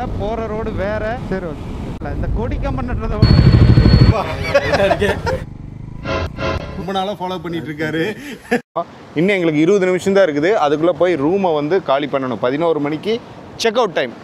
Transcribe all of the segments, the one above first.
போகிற ரோடு வேறு. சரி ஓகே. இந்த கொடி கம்பன்றத ரொம்ப நாளாக ஃபாலோ பண்ணிட்டு இருக்காரு. இன்னும் எங்களுக்கு 20 நிமிஷம் தான் இருக்குது. அதுக்குள்ளே போய் ரூமை வந்து காலி பண்ணணும். 11 மணிக்கு செக் அவுட் டைம்.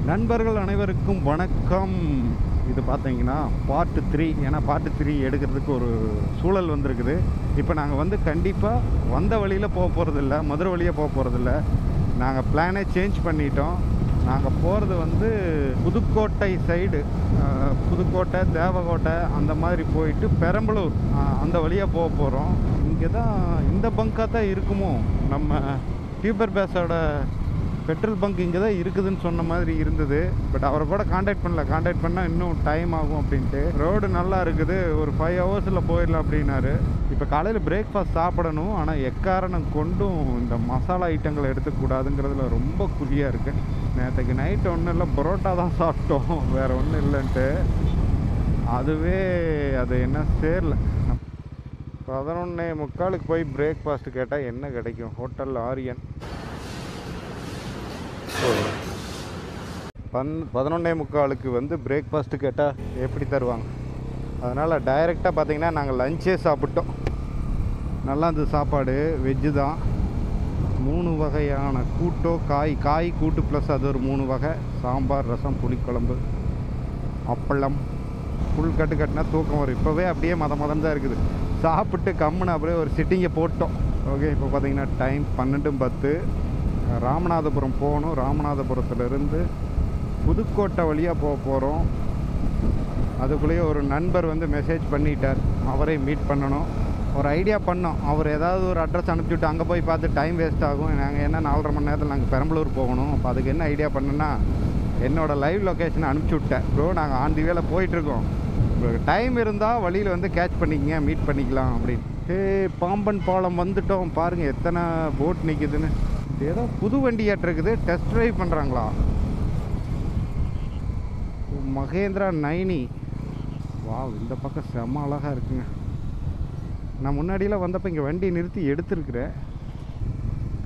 நண்பர்கள் அனைவருக்கும் வணக்கம். இது பார்த்தீங்கன்னா பார்ட் 3. ஏன்னா பார்ட் 3 எடுக்கிறதுக்கு ஒரு சூழல் வந்திருக்குது. இப்போ நாங்கள் வந்து கண்டிப்பாக வந்த வழியில் போக போகிறதில்ல, மதுரை வழியாக போக போகிறதில்ல. நாங்கள் பிளானே சேஞ்ச் பண்ணிட்டோம். நாங்கள் போகிறது வந்து புதுக்கோட்டை சைடு, புதுக்கோட்டை தேவகோட்டை அந்த மாதிரி போயிட்டு பெரம்பலூர் அந்த வழியாக போக போகிறோம். இங்கே தான் இந்த பங்காக தான் இருக்குமோ, நம்ம டியூபர் பேஸோட பெட்ரோல் பங்க் இங்கே தான் இருக்குதுன்னு சொன்ன மாதிரி இருந்தது. பட் அவரை கூட காண்டாக்ட் பண்ணால் இன்னும் டைம் ஆகும் அப்படின்ட்டு. ரோடு நல்லா இருக்குது, ஒரு 5 ஹவர்ஸில் போயிடலாம் அப்படின்னாரு. இப்போ காலையில் பிரேக்ஃபாஸ்ட் சாப்பிடணும், ஆனால் எக்காரணம் கொண்டும் இந்த மசாலா ஐட்டங்களை எடுத்துக்கூடாதுங்கிறதுல ரொம்ப குறியாக இருக்குது. நேற்றுக்கு நைட்டு ஒன்றும் இல்லை, பரோட்டா தான் சாப்பிட்டோம், வேறு ஒன்றும் இல்லைன்ட்டு. அதுவே அது என்ன சேரல. 11:45 போய் பிரேக்ஃபாஸ்ட்டு கேட்டால் என்ன கிடைக்கும்? ஹோட்டல் ஆரியன். 11:45 வந்து பிரேக்ஃபாஸ்ட்டு கேட்டால் எப்படி தருவாங்க? அதனால் டைரெக்டாக பார்த்திங்கன்னா நாங்கள் லஞ்சே சாப்பிட்டோம். நல்லா இருந்தது சாப்பாடு. வெஜ்ஜு தான். 3 வகையான கூட்டோ, காய் கூட்டு ப்ளஸ் அது ஒரு 3 வகை. சாம்பார், ரசம், புளிக்குழம்பு, அப்பளம். ஃபுல் கட்டுனா தூக்கம் வரும். இப்போவே அப்படியே மதம் தான் இருக்குது. சாப்பிட்டு கம்முன்னு அப்படியே ஒரு சிட்டிங்கை போட்டோம். ஓகே, இப்போ பார்த்திங்கன்னா டைம் 12:10. ராமநாதபுரம் போகணும். ராமநாதபுரத்துலேருந்து புதுக்கோட்டை வழியாக போக போகிறோம். அதுக்குள்ளேயே ஒரு நண்பர் வந்து மெசேஜ் பண்ணிட்டார், அவரை மீட் பண்ணணும். ஒரு ஐடியா பண்ணோம், அவர் ஏதாவது ஒரு அட்ரஸ் அனுப்பிச்சுட்டு அங்கே போய் பார்த்து டைம் வேஸ்ட் ஆகும். நாங்கள் என்ன 4:30 மணி நேரத்தில் நாங்கள் பெரம்பலூர் போகணும். அப்போ அதுக்கு என்ன ஐடியா பண்ணேன்னா, என்னோடய லைவ் லொக்கேஷனை அனுப்பிச்சி விட்டேன். ப்ரோ நாங்கள் ஆன் தி வேலை போயிட்டுருக்கோம், உங்களுக்கு டைம் இருந்தால் வழியில் வந்து கேட்ச் பண்ணிக்கங்க, மீட் பண்ணிக்கலாம் அப்படின்னு. பாம்பன் பாலம் வந்துட்டோம். பாருங்கள் எத்தனை போட் நிற்குதுன்னு. ஏதோ புது வண்டியாட்டு இருக்குது, டெஸ்ட் ட்ரைவ் பண்ணுறாங்களா? மகேந்திரா 9. வா, இந்த பக்கம் செம்ம அழகாக இருக்குங்க. நான் முன்னாடியெல்லாம் வந்தப்போ இங்கே வண்டி நிறுத்தி எடுத்துருக்குறேன்.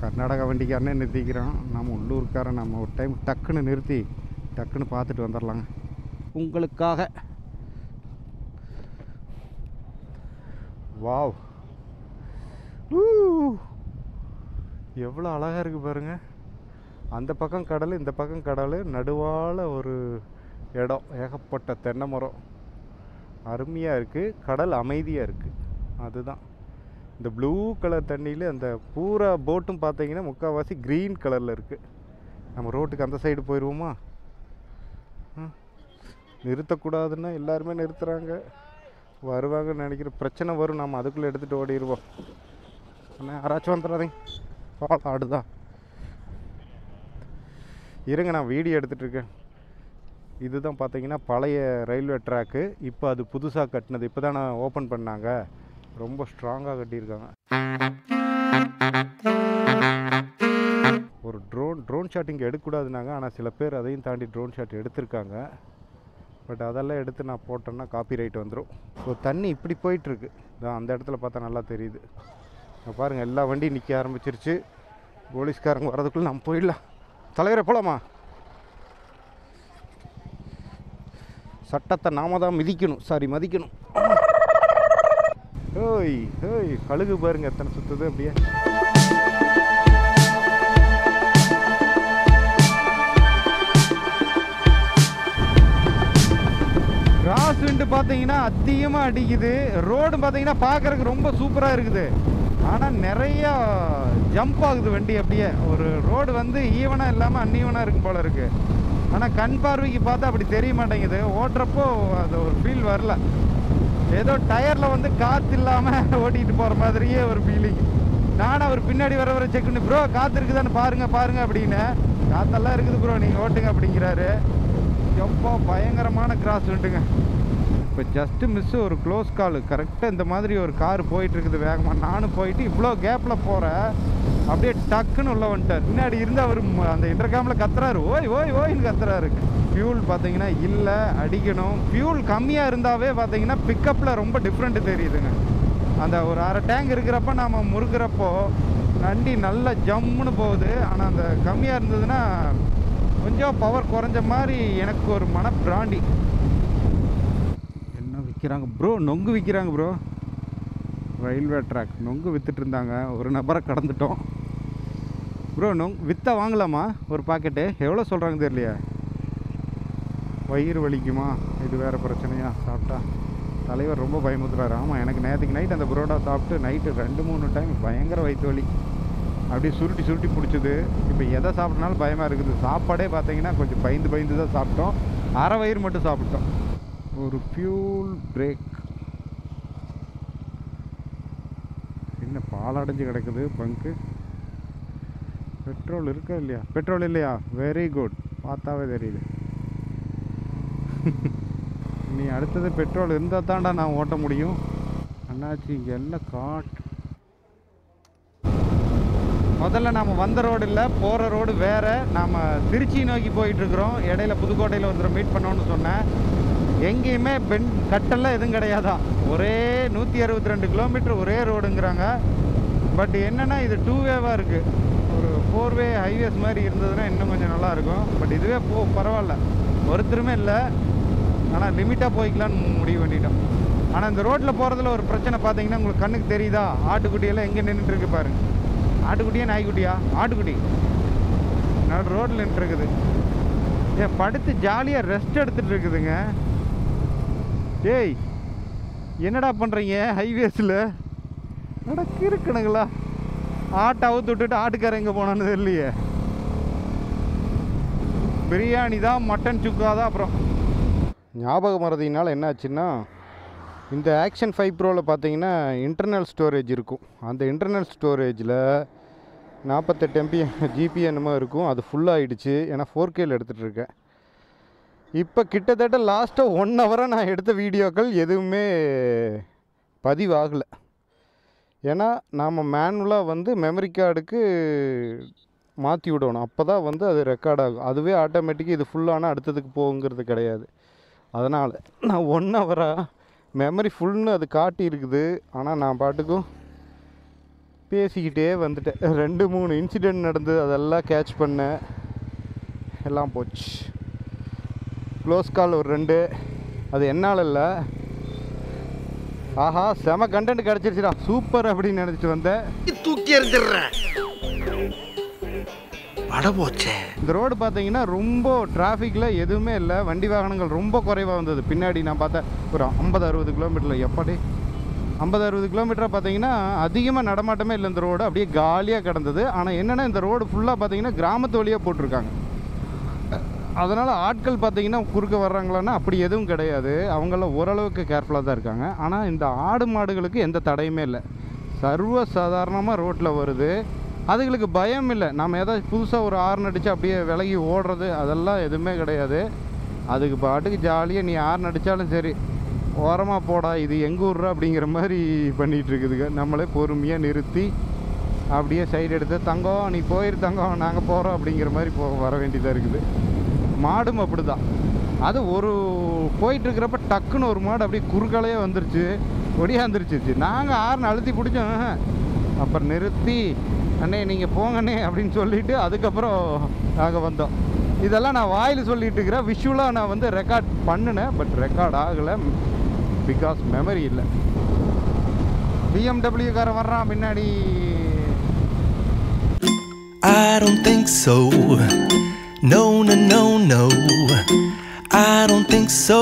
கர்நாடகா வண்டிக்காரனே நிறுத்திக்கிறான், நம்ம உள்ளூர்காரன். நம்ம ஒரு டைம் டக்குன்னு நிறுத்தி டக்குன்னு பார்த்துட்டு வந்துடலாங்க உங்களுக்காக. வாவ், எவ்வளோ அழகாக இருக்குது பாருங்கள். அந்த பக்கம் கடல், இந்த பக்கம் கடல், நடுவால் ஒரு இடம், ஏகப்பட்ட தென்னை மரம், அருமையாக இருக்குது. கடல் அமைதியாக இருக்குது. அதுதான் இந்த ப்ளூ கலர் தண்ணியில் அந்த பூரா போட்டும் பார்த்தீங்கன்னா முக்கால்வாசி க்ரீன் கலரில் இருக்குது. நம்ம ரோட்டுக்கு அந்த சைடு போயிடுவோமா? நிறுத்தக்கூடாதுன்னா எல்லாருமே நிறுத்துகிறாங்க. வருவாங்கன்னு நினைக்கிற பிரச்சனை வரும், நம்ம அதுக்குள்ளே எடுத்துகிட்டு ஓடிடுவோம். ஆனால் யாராச்சும் வந்துடாதீங்க, பால் ஆடுதான். இருங்க, நான் வீடியோ எடுத்துகிட்ருக்கேன். இதுதான் பார்த்தீங்கன்னா பழைய ரயில்வே ட்ராக்கு. இப்போ அது புதுசாக கட்டினது, இப்போ தான் ஓப்பன் பண்ணாங்க. ரொம்ப ஸ்ட்ராங்காக கட்டியிருக்காங்க. ஒரு ட்ரோன் ஷாட் இங்கே எடுக்கக்கூடாதுனாங்க, ஆனால் சில பேர் அதையும் தாண்டி ட்ரோன் ஷாட் எடுத்திருக்காங்க. பட் அதெல்லாம் எடுத்து நான் போட்டேன்னா காப்பி ரைட் வந்துடும். ஸோ தண்ணி இப்படி போயிட்டுருக்கு. அந்த இடத்துல பார்த்தா நல்லா தெரியுது. பாருங்கள், எல்லா வண்டியும் நிற்க ஆரம்பிச்சிருச்சு. போலீஸ்காரங்க வர்றதுக்குள்ளே நம்ம போயிடலாம். தலைவரை போகலாமா? சட்டத்தை நாம தான் மதிக்கணும். ஓய் ஓய், கழுகு பாருங்க எத்தனை சுற்றுது அப்படியே. கிராஸ் விண்டு பார்த்தீங்கன்னா அதிகமாக அடிக்குது. ரோடு பார்த்தீங்கன்னா பார்க்குறதுக்கு ரொம்ப சூப்பராக இருக்குது. ஆனால் நிறையா ஜம்ப் ஆகுது வண்டி. அப்படியே ஒரு ரோடு வந்து ஈவனாக இல்லாமல் அன்ஈவனாக இருக்கும் போல் இருக்குது. ஆனால் கண் பார்வைக்கு பார்த்தா அப்படி தெரிய மாட்டேங்குது. ஓட்டுறப்போ அது ஒரு ஃபீல் வரல. ஏதோ டயரில் வந்து காற்று இல்லாமல் ஓட்டிகிட்டு போகிற மாதிரியே ஒரு ஃபீலிங். நானும் அவர் பின்னாடி வர செக் பண்ணி, ப்ரோ காற்று இருக்குதான்னு பாருங்க அப்படின்னு. காற்றெல்லாம் இருக்குது ப்ரோ, நீங்கள் ஓட்டுங்க அப்படிங்கிறாரு. எப்போ பயங்கரமான கிராஸ் விண்டுங்க. இப்போ ஜஸ்ட்டு மிஸ்ஸு ஒரு க்ளோஸ் கால். கரெக்டாக இந்த மாதிரி ஒரு கார் போயிட்டுருக்குது வேகமாக. நானும் போயிட்டு இவ்வளோ கேப்பில் போகிறேன், அப்படியே டக்குன்னு உள்ள வந்துட்டார். பின்னாடி இருந்து அவர் அந்த இன்டர்காமில் கத்துறாரு, ஓய் ஓய் ஓய்ன்னு கத்துறாரு. ஃபியூல் பார்த்தீங்கன்னா இல்லை, அடிக்கணும். ஃபியூல் கம்மியாக இருந்தாவே பார்த்தீங்கன்னா பிக்கப்பில் ரொம்ப டிஃப்ரெண்ட்டு தெரியுதுங்க. அந்த ஒரு அரை டேங்க் இருக்கிறப்ப நாம் முறுக்கிறப்போ வண்டி நல்லா ஜம்முன்னு போகுது. ஆனால் அந்த கம்மியாக இருந்ததுன்னா கொஞ்சம் பவர் குறைஞ்ச மாதிரி எனக்கு ஒரு மனப்பிராண்டி. என்ன விற்கிறாங்க ப்ரோ? நொங்கு விற்கிறாங்க ப்ரோ. ரயில்வே ட்ராக் நொங்கு விற்றுட்டு இருந்தாங்க. ஒரு நபரை கடந்துட்டோம் ப்ரோ. விற்றா வாங்கலாமா ஒரு பாக்கெட்டு? எவ்வளோ சொல்கிறாங்க தெரியலையா? வயிறு வலிக்குமா? இது வேறு பிரச்சனையா? சாப்பிட்டா தலைவர் ரொம்ப பயமுத்துறாரு. ஆமாம், எனக்கு நேற்றுக்கு நைட் அந்த புரோட்டா சாப்பிட்டு நைட்டு 2-3 டைம் பயங்கர வயிற்று வலி. அப்படியே சுருட்டி சுருட்டி பிடிச்சிது. இப்போ எதை சாப்பிட்னாலும் பயமாக இருக்குது. சாப்பாடே பார்த்தீங்கன்னா கொஞ்சம் பயந்து தான் சாப்பிட்டோம். அரை வயிறு மட்டும் சாப்பிட்டோம். ஒரு ஃபியூல் பிரேக். என்ன பாலடைஞ்சு கிடக்குது பங்கு. பெட்ரோல் இருக்கா இல்லையா? பெட்ரோல் இல்லையா? வெரி குட், பார்த்தாவே தெரியுது. நீ அடுத்தது பெட்ரோல் இருந்தால் தான்டா நான் ஓட்ட முடியும். அண்ணாச்சி இங்கே எல்லாம் காட்டு. முதல்ல நாம் வந்த ரோடு இல்லை, போகிற ரோடு வேறு. நாம் திருச்சி நோக்கி போயிட்டுருக்குறோம். இடையில புதுக்கோட்டையில் ஒருத்தர் மீட் பண்ணோன்னு சொன்னேன். எங்கேயுமே கட்டெல்லாம் எதுவும் கிடையாதா. ஒரே 162 கிலோமீட்டர் ஒரே ரோடுங்கிறாங்க. பட் என்னென்னா இது 2 வேவாக இருக்குது. ஒரு 4 வே ஹைவேஸ் மாதிரி இருந்ததுன்னா இன்னும் கொஞ்சம் நல்லாயிருக்கும். பட் இதுவே பரவாயில்ல, ஒருத்தருமே இல்லை. ஆனால் லிமிட்டாக போய்க்கலான்னு முடிவு பண்ணிட்டோம். ஆனால் இந்த ரோட்டில் போகிறதுல ஒரு பிரச்சனை பார்த்தீங்கன்னா உங்களுக்கு கண்ணுக்கு தெரியுதா? ஆட்டுக்குட்டியெல்லாம் எங்கே நின்றுட்டுருக்கு பாருங்க. ஆட்டுக்குட்டியா நாய்க்குட்டியா? ஆட்டுக்குட்டி நடு ரோட்டில் நின்றுருக்குது. ஏன் படுத்து ஜாலியாக ரெஸ்ட் எடுத்துகிட்டு இருக்குதுங்க. ஏய் என்னடா பண்ணுறீங்க ஹைவேஸில்? நடக்கு இருக்குனுங்களா? ஆட்டை அவுத்து விட்டுட்டு ஆட்டுக்கார எங்கே போனான்னு தெரியலையே. பிரியாணி தான், மட்டன் சுக்கா தான். அப்புறம் ஞாபகம் மறதினால என்ன ஆச்சுன்னா, இந்த ஆக்ஷன் 5 ப்ரோவில் பார்த்தீங்கன்னா இன்டர்னல் ஸ்டோரேஜ் இருக்கும். அந்த இன்டர்னல் ஸ்டோரேஜில் 48 MB ஜிபி என்னமோ இருக்கும். அது ஃபுல்லாகிடுச்சு. ஏன்னா 4Kயில் எடுத்துகிட்டு இருக்கேன். இப்போ கிட்டத்தட்ட லாஸ்ட்டாக 1 ஹவராக நான் எடுத்த வீடியோக்கள் எதுவுமே பதிவாகலை. ஏன்னா நாம் மேனுவலாக வந்து மெமரி கார்டுக்கு மாற்றி விடணும். அப்போ தான் வந்து அது ரெக்கார்ட் ஆகும். அதுவே ஆட்டோமேட்டிக்காக இது ஃபுல்லானால் அடுத்ததுக்கு போகுங்கிறது கிடையாது. அதனால் நான் 1 ஹவராக மெமரி ஃபுல்னு அது காட்டி இருக்குது. ஆனால் நான் பாட்டுக்கும் பேசிக்கிட்டே வந்துட்டேன். 2-3 இன்சிடெண்ட் நடந்தது, அதெல்லாம் கேட்ச் பண்ணேன். எல்லாம் போச்சு. க்ளோஸ் கால் ஒரு 2. அது என்னால் இல்லை. ஆஹா செம கண்டென்ட் கிடச்சிருச்சுடா, சூப்பர் அப்படின்னு நினச்சிட்டு வந்தேன். தூக்கி எறிஞ்சிடுறேன். போச்சே. இந்த ரோடு பார்த்தீங்கன்னா ரொம்ப டிராஃபிக்கில் எதுவுமே இல்லை. வண்டி வாகனங்கள் ரொம்ப குறைவாக வந்தது. பின்னாடி நான் பார்த்தேன் ஒரு 50-60 கிலோமீட்டரில். எப்படி 50-60 கிலோமீட்டராக பார்த்தீங்கன்னா அதிகமாக நடமாட்டமே இல்லை. இந்த ரோடு அப்படியே காலியாக கிடந்தது. ஆனால் என்னென்னா இந்த ரோடு ஃபுல்லாக பார்த்தீங்கன்னா கிராமத்து வழியாக போட்டிருக்காங்க. அதனால் ஆட்கள் பார்த்தீங்கன்னா குறுக்க வர்றாங்களான்னா அப்படி எதுவும் கிடையாது. அவங்களாம் ஓரளவுக்கு கேர்ஃபுல்லாக தான் இருக்காங்க. ஆனால் இந்த ஆடு மாடுகளுக்கு எந்த தடையுமே இல்லை. சர்வ சாதாரணமாக ரோட்டில் வருது. அதுங்களுக்கு பயம் இல்லை. நம்ம ஏதாவது புதுசாக ஒரு ஹார்ன் அடித்து அப்படியே விலகி ஓடுறது அதெல்லாம் எதுவுமே கிடையாது. அதுக்கு பாட்டுக்கு ஜாலியாக நீ ஹார்ன் அடித்தாலும் சரி, ஓரமாக போடா இது எங்கள் ஊர்ரா அப்படிங்கிற மாதிரி பண்ணிகிட்ருக்குதுங்க. நம்மளே பொறுமையாக நிறுத்தி அப்படியே சைடு எடுத்து தங்கம் நீ போயிரு தங்கம் நாங்கள் போகிறோம் அப்படிங்கிற மாதிரி வர வேண்டியதாக இருக்குது. மாடும் அப்படி தான். அது ஒரு போயிட்டுருக்கிறப்ப டக்குன்னு ஒரு மாடு அப்படியே குறுக்காலையே வந்துருச்சு, ஒடியாந்துருச்சு. நாங்கள் ஹார்ன் அழுத்தி பிடிச்சோம். அப்புறம் நிறுத்தி அண்ணே நீங்கள் போங்கண்ணே அப்படின்னு சொல்லிவிட்டு அதுக்கப்புறம் நாங்கள் வந்தோம். இதெல்லாம் நான் வாயில் சொல்லிகிட்டு இருக்கிறேன். விஷுவலாக நான் வந்து ரெக்கார்ட் பண்ணினேன். பட் ரெக்கார்ட் ஆகலை, பிகாஸ் மெமரி இல்லை. BMW காரன் வர்றான் பின்னாடி. I don't think so. No, no, no, no. I don't think so.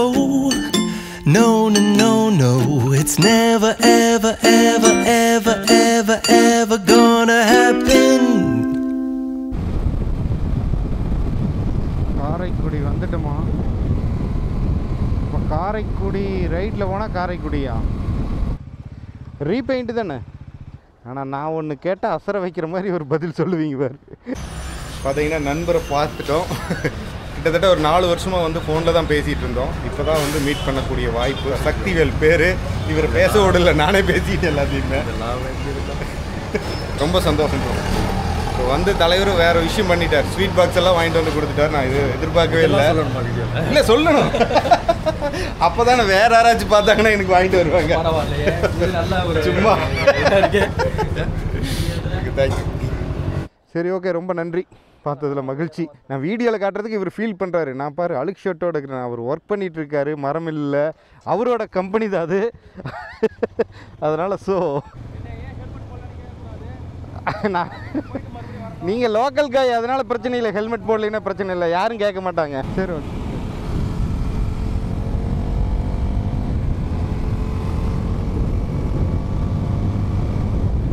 No, no, no, no. It's never, ever, ever, ever, ever, ever gonna happen. Karaikudi வந்துட்டோமா? இப்போ காரைக்குடி ரைட்டில் போனால் காரைக்குடியா? Repaint தானே. ஆனால் நான் ஒன்று கேட்டால் அசர வைக்கிற மாதிரி ஒரு பதில் சொல்லுவீங்க பாரு. பார்த்தீங்கன்னா நண்பரை பார்த்துட்டோம். கிட்டத்தட்ட ஒரு 4 வருஷமாக வந்து ஃபோனில் தான் பேசிகிட்டு இருந்தோம். இப்போ தான் வந்து மீட் பண்ணக்கூடிய வாய்ப்பு. சக்திவேல் பேர், இவர் பேச விடல, நானே பேசிக்கிட்டு எல்லாத்தையுமே. ரொம்ப சந்தோஷம் ப்ரோ. ஸோ வந்து தலைவரும் வேறு விஷயம் பண்ணிட்டார். ஸ்வீட் பாக்ஸ் எல்லாம் வாங்கிட்டு வந்து கொடுத்துட்டார். நான் இது எதிர்பார்க்கவே இல்லை. இல்லை சொல்லணும், அப்போ தானே வேறு யாராச்சும் பார்த்தாங்கன்னா எனக்கு வாங்கிட்டு வருவாங்க. சும்மா தேங்க்யூ. சரி, ஓகே, ரொம்ப நன்றி. பார்த்ததில் மகிழ்ச்சி. நான் வீடியோவில் காட்டுறதுக்கு இவர் ஃபீல் பண்ணுறாரு. நான் பாரு அழுக்கு ஷர்ட்டோட இருக்கிறேன். அவர் ஒர்க் பண்ணிகிட்டு இருக்காரு, மரம் இல்லை, அவரோட கம்பெனி தான் அது. அதனால் ஸோ நான் நீங்கள் லோக்கல் காய், அதனால் பிரச்சனை இல்லை. ஹெல்மெட் போடலைன்னா பிரச்சனை இல்லை, யாரும் கேட்க மாட்டாங்க. சரி, ஓகே.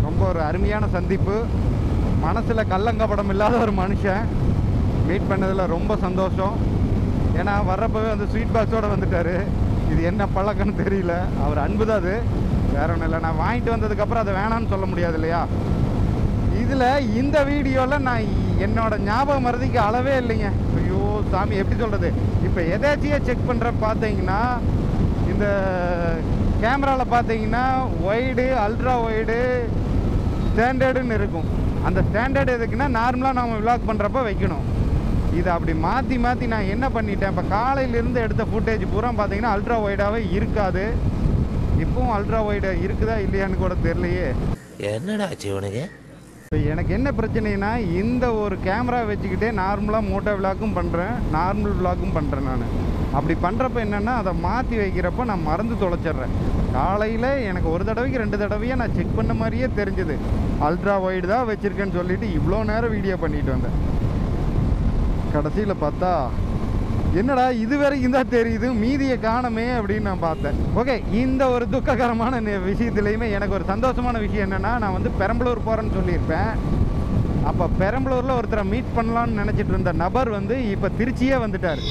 ரொம்ப ஒரு அருமையான சந்திப்பு. மனசில் கள்ளங்கப்படம் இல்லாத ஒரு மனுஷன். மீட் பண்ணதில் ரொம்ப சந்தோஷம். ஏன்னா வர்றப்பவே அந்த ஸ்வீட் பாக்ஸோடு வந்துட்டார். இது என்ன பழக்கம்னு தெரியல, அவர் அன்பு தான் அது, வேற ஒன்றும் இல்லை. நான் வாங்கிட்டு வந்ததுக்கப்புறம் அதை வேணான்னு சொல்ல முடியாது இல்லையா. இதில் இந்த வீடியோவில் நான் என்னோட ஞாபகம் மறதிக்கு அளவே இல்லைங்க. ஐயோ சாமி, எப்படி சொல்கிறது. இப்போ எதாச்சியே செக் பண்ணுற பார்த்தீங்கன்னா, இந்த கேமராவில் பார்த்தீங்கன்னா ஒய்டு, அல்ட்ரா ஒய்டு, ஸ்டாண்டர்டுன்னு இருக்கும். அந்த ஸ்டாண்டர்டு எதுக்குன்னா நார்மலாக நம்ம விளாக் பண்ணுறப்ப வைக்கணும். இதை அப்படி மாற்றி மாற்றி நான் என்ன பண்ணிட்டேன், இப்போ காலையிலேருந்து எடுத்த ஃபுட்டேஜ் பூரா பார்த்தீங்கன்னா அல்ட்ரா ஒய்டாகவே இருக்காது. இப்போவும் அல்ட்ரா ஒய்டு இருக்குதா இல்லையான்னு கூட தெரியலையே. என்னடா சிவனுக்கு இப்போ எனக்கு என்ன பிரச்சனைனா, இந்த ஒரு கேமரா வச்சுக்கிட்டே நார்மலாக மோட்டோ விளாக்கும் பண்ணுறேன், நார்மல் விளாக்கும் பண்ணுறேன். நான் அப்படி பண்ணுறப்ப என்னென்னா, அதை மாற்றி வைக்கிறப்ப நான் மறந்து தொலைச்சிட்றேன். காலையில் எனக்கு ஒரு தடவைக்கு 2 தடவையாக நான் செக் பண்ண மாதிரியே தெரிஞ்சுது. அல்ட்ரா ஒய்டு தான் வச்சுருக்கேன்னு சொல்லிவிட்டு இவ்வளோ நேரம் வீடியோ பண்ணிட்டு வந்தேன். கடைசியில் பார்த்தா என்னடா இது வரைக்கும் தான் தெரியுது, மீதியை காணமே அப்படின்னு நான் பார்த்தேன். ஓகே, இந்த ஒரு துக்ககரமான விஷயத்துலையுமே எனக்கு ஒரு சந்தோஷமான விஷயம் என்னென்னா, நான் வந்து பெரம்பலூர் போகிறேன்னு சொல்லியிருப்பேன். அப்போ பெரம்பலூரில் ஒருத்தரை மீட் பண்ணலான்னு நினச்சிட்டு இருந்த நபர் வந்து இப்போ திருச்சியே வந்துட்டார்.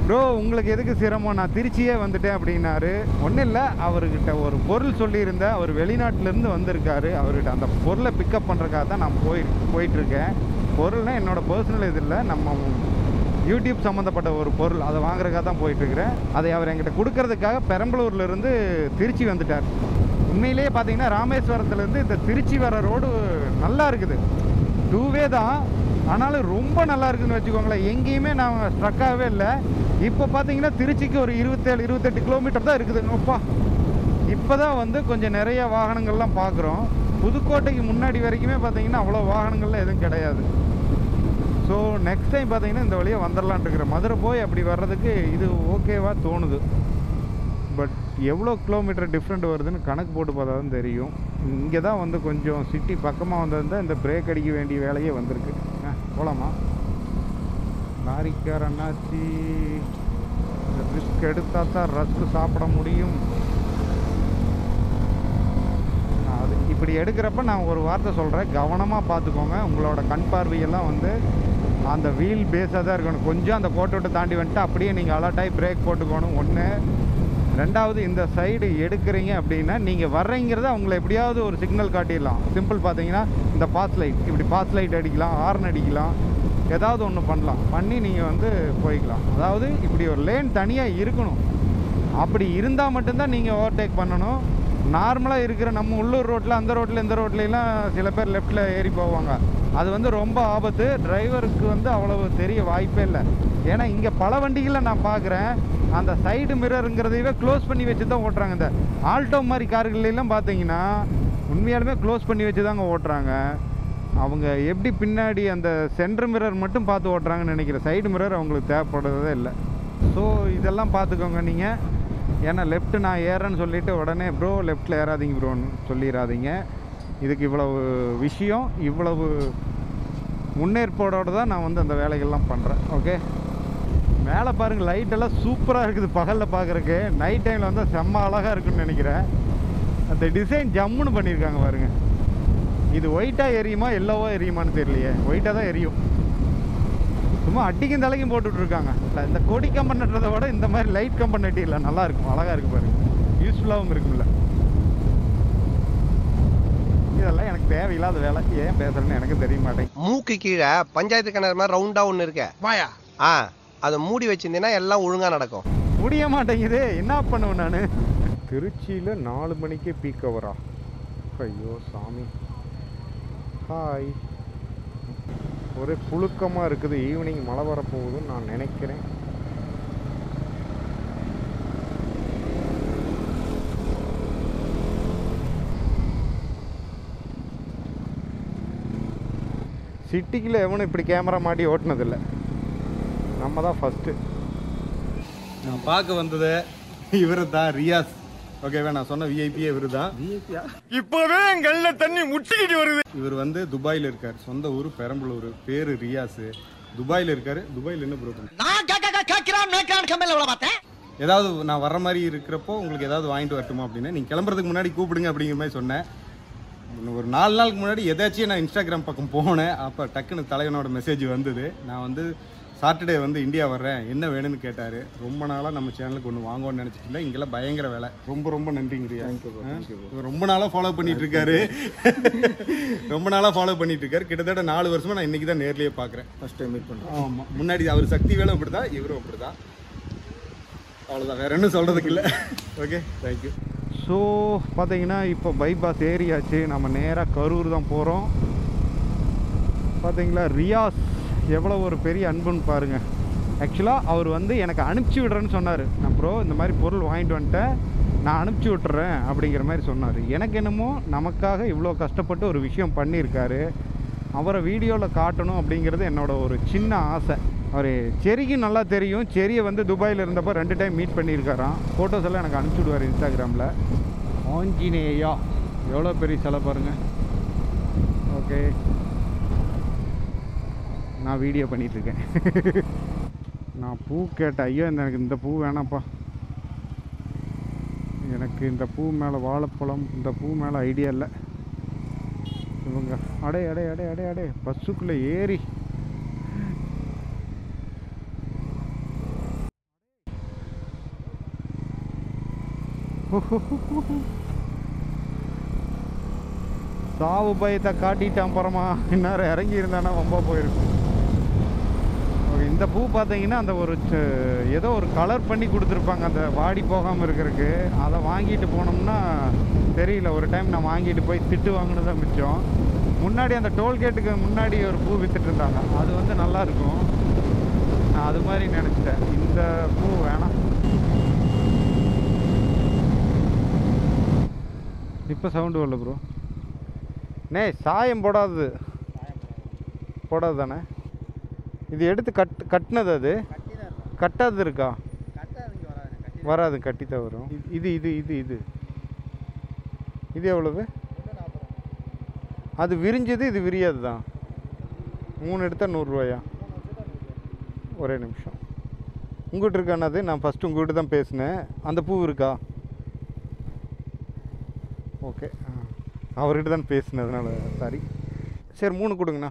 ப்ரோ உங்களுக்கு எதுக்கு சிரமம், நான் திருச்சியே வந்துட்டேன் அப்படின்னாரு. ஒன்றும் இல்லை, அவர்கிட்ட ஒரு பொருள் சொல்லியிருந்தேன். அவர் வெளிநாட்டிலேருந்து வந்திருக்காரு. அவர்கிட்ட அந்த பொருளை பிக்கப் பண்ணுறதுக்காக தான் நான் போயிட்டுருக்கேன். பொருள்னால் என்னோடய பர்சனல் இது இல்லை, நம்ம யூடியூப் சம்மந்தப்பட்ட ஒரு பொருள், அதை வாங்குறதுக்காக தான் போயிட்டுருக்கிறேன். அதை அவர் என்கிட்ட கொடுக்கறதுக்காக பெரம்பலூர்லேருந்து திருச்சி வந்துட்டார். உண்மையிலேயே பார்த்தீங்கன்னா ராமேஸ்வரத்துலேருந்து இந்த திருச்சி வர ரோடு நல்லா இருக்குது. 2வே தான், ஆனாலும் ரொம்ப நல்லா இருக்குதுன்னு வச்சுக்கோங்களேன். எங்கேயுமே நான் ஸ்ட்ரக்காகவே இல்லை. இப்போ பார்த்தீங்கன்னா திருச்சிக்கு ஒரு 27-28 கிலோமீட்டர் தான் இருக்குதுங்கப்பா. இப்போ தான் வந்து கொஞ்சம் நிறைய வாகனங்கள்லாம் பார்க்குறோம். புதுக்கோட்டைக்கு முன்னாடி வரைக்குமே பார்த்தீங்கன்னா அவ்வளோ வாகனங்கள்லாம் எதுவும் கிடையாது. ஸோ நெக்ஸ்ட் டைம் பார்த்தீங்கன்னா இந்த வழியாக வந்துடலான்ட்டு இருக்கிற. மதுரை போய் அப்படி வர்றதுக்கு இது ஓகேவாக தோணுது. பட் எவ்வளோ கிலோமீட்டர் டிஃப்ரெண்ட் வருதுன்னு கணக்கு போட்டு பார்த்தா தான் தெரியும். இங்கே தான் வந்து கொஞ்சம் சிட்டி பக்கமாக வந்திருந்தால் இந்த பிரேக் அடிக்க வேண்டிய வேலையே வந்திருக்கு. போகலாமா? லாரிக்கார் அண்ணாச்சி, இந்த ரிஸ்க் எடுத்தால் தான் ரஸ்க்கு சாப்பிட முடியும். அது இப்படி எடுக்கிறப்ப நான் ஒரு வார்த்தை சொல்கிறேன், கவனமாக பார்த்துக்கோங்க. உங்களோட கண் பார்வையெல்லாம் வந்து அந்த வீல் பேஸாக தான் இருக்கணும். கொஞ்சம் அந்த கோட்டை விட்டு தாண்டி வந்துட்டு அப்படியே நீங்கள் அலர்ட்டாகி பிரேக் போட்டுக்கணும். 1. 2வது, இந்த சைடு எடுக்கிறீங்க அப்படின்னா நீங்கள் வர்றீங்கிறத அவங்கள எப்படியாவது ஒரு சிக்னல் காட்டிடலாம். சிம்பிள் பார்த்தீங்கன்னா இந்த பாஸ் லைட், இப்படி பாஸ் லைட் அடிக்கலாம், ஹார்ன் அடிக்கலாம், ஏதாவது ஒன்று பண்ணலாம். பண்ணி நீங்கள் வந்து போய்க்கலாம். அதாவது இப்படி ஒரு லேன் தனியாக இருக்கணும். அப்படி இருந்தால் மட்டும்தான் நீங்கள் ஓவர்டேக் பண்ணணும். நார்மலாக இருக்கிற நம்ம உள்ளூர் ரோட்டில், அந்த ரோட்டில், இந்த ரோட்லாம் சில பேர் லெஃப்ட்டில் ஏறி போவாங்க. அது வந்து ரொம்ப ஆபத்து. டிரைவருக்கு வந்து அவ்வளவு தெரிய வாய்ப்பே இல்லை. ஏன்னா இங்கே பல வண்டிகளில் நான் பார்க்குறேன், அந்த சைடு மிரருங்கிறதையே க்ளோஸ் பண்ணி வச்சு தான் ஓட்டுறாங்க. இந்த ஆல்டோ மாதிரி கார்களெல்லாம் பார்த்தீங்கன்னா உண்மையாலுமே க்ளோஸ் பண்ணி வச்சு தாங்க ஓட்டுறாங்க. அவங்க எப்படி பின்னாடி அந்த சென்டர் மிரர் மட்டும் பார்த்து ஓட்டுறாங்கன்னு நினைக்கிறேன். சைடு மிரர் அவங்களுக்கு தேவைப்படுறதே இல்லை. ஸோ இதெல்லாம் பார்த்துக்கோங்க நீங்கள். ஏன்னா லெஃப்ட்டு நான் ஏறேன்னு சொல்லிவிட்டு உடனே ப்ரோ லெஃப்ட்டில் ஏறாதீங்க ப்ரோன்னு சொல்லிடாதீங்க. இதுக்கு இவ்வளவு விஷயம், இவ்வளவு முன்னேற்பாடோடு தான் நான் வந்து அந்த வேலைகள்லாம் பண்ணுறேன். ஓகே, மேலே பாருங்கள், லைட்டெல்லாம் சூப்பராக இருக்குது பகலில் பார்க்குறக்கு. நைட் டைமில் வந்து செம்ம அழகாக இருக்குன்னு நினைக்கிறேன். அந்த டிசைன் ஜம்முன்னு பண்ணியிருக்காங்க பாருங்கள். இது ஒயிட்டாக எரியுமா எல்லோவோ எரியுமான்னு தெரியலையே. ஒயிட்டாக தான் எரியும். சும்மா அட்டிக்கும் தலைக்கும் போட்டுட்ருக்காங்க. இல்லை, இந்த கொடி கம்பன் நட்டுறதை விட இந்த மாதிரி லைட் கம்பன் நட்டி இல்லை, நல்லாயிருக்கும், அழகாக இருக்குது பாருங்கள், யூஸ்ஃபுல்லாகவும் இருக்கும்ல. இதெல்லாம் எனக்கு தேவையில்லாத வேலை. ஏன் பேசுகிறேன்னு எனக்கு தெரிய மாட்டேங்குது. மூக்கு கீழே பஞ்சாயத்து கிணறு மாதிரி ரவுண்டாக ஒன்று இருக்க வாயா அதை மூடி வச்சிருந்தேன்னா எல்லாம் ஒழுங்கா நடக்கும். முடிய மாட்டேங்குது, என்ன பண்ணுவேன் நான்? திருச்சியில் 4 மணிக்கே பீக் ஹவரா? ஐயோ சாமி. ஹாய். ஒரே புழுக்கமாக இருக்குது. ஈவினிங் மழை வரப்போகுதுன்னு நான் நினைக்கிறேன். சிட்டிக்குள்ள எவனும் இப்படி கேமரா மாட்டி ஓட்டினதில்லை, நம்ம தான் ஃபஸ்ட்டு. நான் பார்க்க வந்தது இவர் தான், ரியாஸ். ஓகேவா, நான் சொன்ன விஐபியே இவர் தான். இப்போவே எங்கள்ல தண்ணி முட்டிக்கிட்டு வருது. இவர் வந்து துபாயில் இருக்கார், சொந்த ஊர் பெரம்பலூர், பேரு ரியாஸ். துபாயில் இருக்காரு. துபாயில் என்ன ப்ரோ? ஏதாவது நான் வர்ற மாதிரி இருக்கிறப்போ உங்களுக்கு ஏதாவது வாங்கிட்டு வரட்டுமா அப்படின்னு, நீங்கள் கிளம்புறதுக்கு முன்னாடி கூப்பிடுங்க அப்படிங்கிற மாதிரி சொன்னேன். ஒரு 4 நாளுக்கு முன்னாடி எதாச்சும் நான் இன்ஸ்டாகிராம் பக்கம் போனேன். அப்போ டக்குன்னு தலைவனோட மெசேஜ் வந்தது. நான் வந்து சாட்டர்டே வந்து இந்தியா வர்றேன், என்ன வேணும்னு கேட்டார். ரொம்ப நாளாக நம்ம சேனலுக்கு ஒன்று வாங்குவோன்னு நினச்சிட்டு இல்லை, இங்கெல்லாம் பயங்கர வேலை. ரொம்ப ரொம்ப நன்றிங்கய்யா. ரொம்ப நாளாக ஃபாலோ பண்ணிட்டு இருக்காரு. ரொம்ப நாளாக ஃபாலோ பண்ணிட்டு இருக்காரு. கிட்டத்தட்ட 4 வருஷமாக நான் இன்றைக்கி தான் நேர்லேயே பார்க்குறேன். ஃபஸ்ட் டைம் மீட் பண்ணுறேன். ஆமாம், முன்னாடி அவர் சக்தி வேலை அப்படி தான், இவரும் அப்படி தான். அவ்வளோதான், வேறு என்ன சொல்கிறதுக்கு இல்லை. Okay, thank you. ஸோ பார்த்தீங்கன்னா இப்போ பைபாஸ் ஏரியாச்சு, நம்ம நேராக கரூர் தான் போகிறோம். பார்த்தீங்களா ரியாஸ் எவ்வளோ ஒரு பெரிய அன்புன்னு பாருங்கள். ஆக்சுவலாக அவர் வந்து எனக்கு அனுப்பிச்சி விடுறேன்னு சொன்னார். நான் ப்ரோ இந்த மாதிரி பொருள் வாங்கிட்டு வந்துட்டேன், நான் அனுப்பிச்சி விட்டுறேன் அப்படிங்கிற மாதிரி சொன்னார். எனக்கு என்னமோ நமக்காக இவ்வளோ கஷ்டப்பட்டு ஒரு விஷயம் பண்ணியிருக்காரு, அவரை வீடியோவில் காட்டணும் அப்படிங்கிறது என்னோட ஒரு சின்ன ஆசை. அவர் செரிக்கு நல்லா தெரியும். செரியை வந்து துபாயில் இருந்தப்போ 2 டைம் மீட் பண்ணியிருக்காராம். ஃபோட்டோஸ் எல்லாம் எனக்கு அனுப்பிச்சி விடுவார் இன்ஸ்டாகிராமில். ஆஞ்சநேயா எவ்வளோ பெரிய சிலை பாருங்கள். ஓகே, நான் வீடியோ பண்ணிகிட்ருக்கேன். நான் பூ கேட்டேன். ஐயோ எனக்கு இந்த பூ வேணாப்பா, எனக்கு இந்த பூ மேலே வாழைப்பழம், இந்த பூ மேலே ஐடியா இல்லை. இவங்க அடே அடே அடே அடே அடே பஸ்ஸுக்குள்ளே ஏறி சாவு பயத்தை காட்டிட்டான் பரமா. இந்நேரம் இறங்கி இருந்தானா ரொம்ப போயிருக்கும். இந்த பூ பார்த்தீங்கன்னா அந்த ஒரு ஏதோ ஒரு கலர் பண்ணி கொடுத்துருப்பாங்க அந்த வாடி போகாமல் இருக்கிறதுக்கு. அதை வாங்கிட்டு போனோம்னா தெரியல. ஒரு டைம் நான் வாங்கிட்டு போய் திட்டு வாங்கினதான் மிச்சம். முன்னாடி அந்த டோல்கேட்டுக்கு முன்னாடி ஒரு பூ வித்துட்டு இருந்தாங்க, அது வந்து நல்லாயிருக்கும். நான் அது மாதிரி நினச்சிட்டேன். இந்த பூ வேணாம். இப்போ சவுண்டு வரல ப்ரோ. சாயம் போடாது தானே இது? எடுத்து கட்டினது அது கட்டாது இருக்கா? வராது, கட்டி தான் வரும். இது இது இது இது இது எவ்வளவு? அது விரிஞ்சது, இது விரியாது தான். 3 எடுத்தால் 100 ரூபாயா? ஒரே நிமிஷம். உங்கள்கிட்ட இருக்கானது? நான் ஃபஸ்ட்டு உங்கள்கிட்ட தான் பேசினேன். அந்த பூ இருக்கா? ஓகே, அவர்கிட்ட தான் பேசினதுனால சாரி. சரி 3 கொடுங்கண்ணா.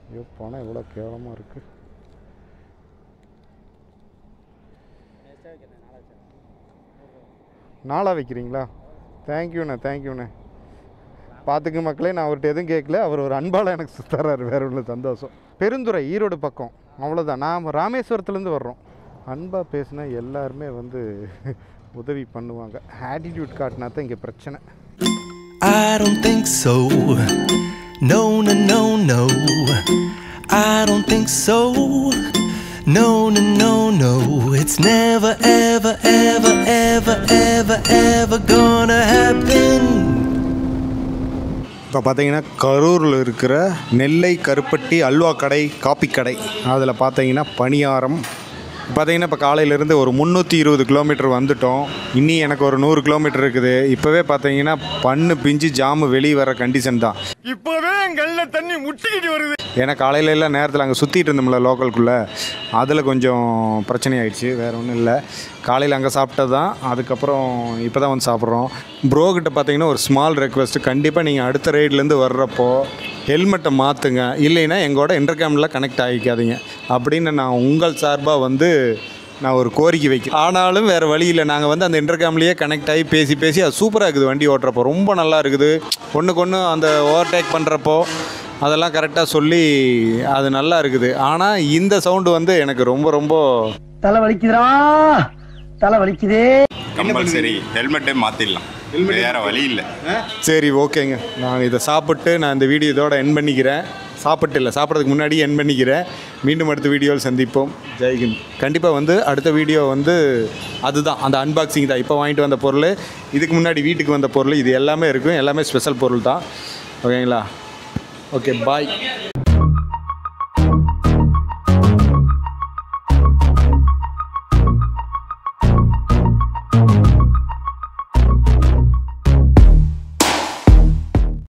ஐயோ பணம் எவ்வளோ கேவலமாக இருக்குது. நாளாக வைக்கிறீங்களா? தேங்க்யூண்ணே, தேங்க்யூண்ணே. பார்த்துக்க மக்களே, நான் அவர்கிட்ட எதுவும் கேட்கல. அவர் ஒரு அன்பால் எனக்கு தர்றாரு, வேறு உள்ள சந்தோஷம். பெருந்துறை ஈரோடு பக்கம், அவ்வளோதான். நாம் ராமேஸ்வரத்துலேருந்து வர்றோம். அன்பாக பேசினா எல்லாருமே வந்து உதவி பண்ணுவாங்க. ஆட்டிடியூட் காட்டினா தான் இங்கே பிரச்சனை. I don't think so. No, no, no, no. I don't think so. No, no, no, no. It's never, ever, ever, ever, ever, ever gonna happen. இப்போ பார்த்தீங்கன்னா கரூரில் இருக்கிற நெல்லை கருப்பட்டி அல்வா கடை, காப்பி கடை, அதில் பார்த்தீங்கன்னா பணியாரம். பார்த்தீங்கன்னா இப்போ காலையிலேருந்து ஒரு 320 கிலோமீட்டர் வந்துட்டோம். இன்னி எனக்கு ஒரு 100 கிலோமீட்டர் இருக்குது. இப்போவே பார்த்தீங்கன்னா பண்ணு பிஞ்சு ஜாமு வெளியே வர கண்டிஷன் தான். இப்போவே எங்களில் தண்ணி முட்டிக்கிட்டு வருது. ஏன்னா காலையில எல்லாம் நேரத்தில் அங்கே சுற்றிட்டு இருந்தோம்ல லோக்கலுக்குள்ளே, அதில் கொஞ்சம் பிரச்சனை ஆயிடுச்சு. வேறு ஒன்றும் இல்லை. காலையில் அங்கே சாப்பிட்டது தான். அதுக்கப்புறம் இப்போ தான் வந்து சாப்பிட்றோம். ப்ரோக்கிட்ட பார்த்தீங்கன்னா ஒரு ஸ்மால் ரெக்வெஸ்ட்டு, கண்டிப்பாக நீங்கள் அடுத்த ரைட்லேருந்து வர்றப்போ ஹெல்மெட்டை மாற்றுங்க, இல்லைன்னா எங்களோட இன்டர்கேமில் கனெக்ட் ஆகிக்காதீங்க அப்படின்னு நான் உங்கள் சார்பாக வந்து நான் ஒரு கோரிக்கை வைக்கிறேன். ஆனாலும் வேறு வழி இல்லை. நாங்கள் வந்து அந்த இன்டர்கேம்லேயே கனெக்ட் ஆகி பேசி அது சூப்பராக இருக்குது. வண்டி ஓட்டுறப்போ ரொம்ப நல்லா இருக்குது. ஒன்றுக்கு ஒன்று அந்த ஓவர்டேக் பண்ணுறப்போ அதெல்லாம் கரெக்டாக சொல்லி அது நல்லா இருக்குது. ஆனால் இந்த சவுண்டு வந்து எனக்கு ரொம்ப ரொம்ப தலை வலிக்குதுடா, தலை வலிக்குதே. கம்பல்சரி ஹெல்மெட்டே மாற்றிடலாம், வேறு வழி இல்லை. சரி ஓகேங்க, நான் இதை சாப்பிட்டு நான் இந்த வீடியோ இதோட என் பண்ணிக்கிறேன். சாப்பிட்றதுக்கு முன்னாடி என் பண்ணிக்கிறேன். மீண்டும் அடுத்த வீடியோவில் சந்திப்போம். ஜெய்ஹிந்த். கண்டிப்பாக வந்து அடுத்த வீடியோ வந்து அதுதான், அந்த அன்பாக்சிங் தான். இப்போ வாங்கிட்டு வந்த பொருள், இதுக்கு முன்னாடி வீட்டுக்கு வந்த பொருள், இது எல்லாமே இருக்கும். எல்லாமே ஸ்பெஷல் பொருள் தான். ஓகேங்களா? ஓகே, பாய்.